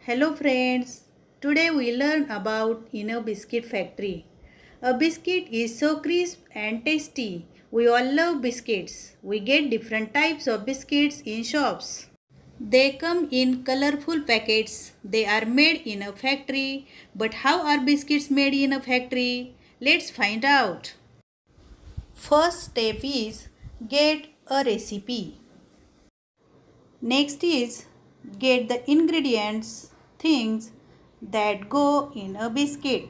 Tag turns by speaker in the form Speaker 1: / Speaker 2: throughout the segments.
Speaker 1: Hello friends, today we learn about in a biscuit factory. A biscuit is so crisp and tasty. We all love biscuits. We get different types of biscuits in shops. They come in colorful packets. They are made in a factory. But how are biscuits made in a factory? Let's find out. First step is get a recipe. Next is get the ingredients, things that go in a biscuit.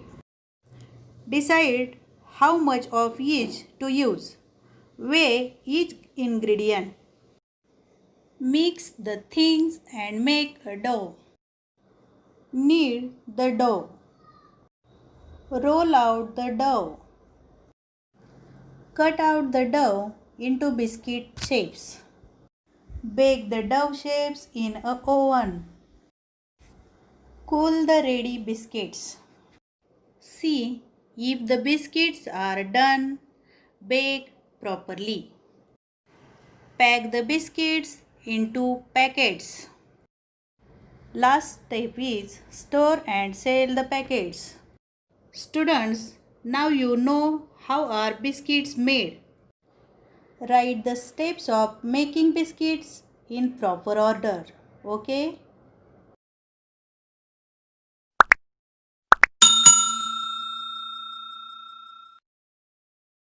Speaker 1: Decide how much of each to use. Weigh each ingredient. Mix the things and make a dough. Knead the dough. Roll out the dough. Cut out the dough into biscuit shapes. Bake the dough shapes in an oven. Cool the ready biscuits. See if the biscuits are done baked properly. Pack the biscuits into packets. Last step is store and sell the packets. Students, now you know how are biscuits made. Write the steps of making biscuits in proper order. Okay?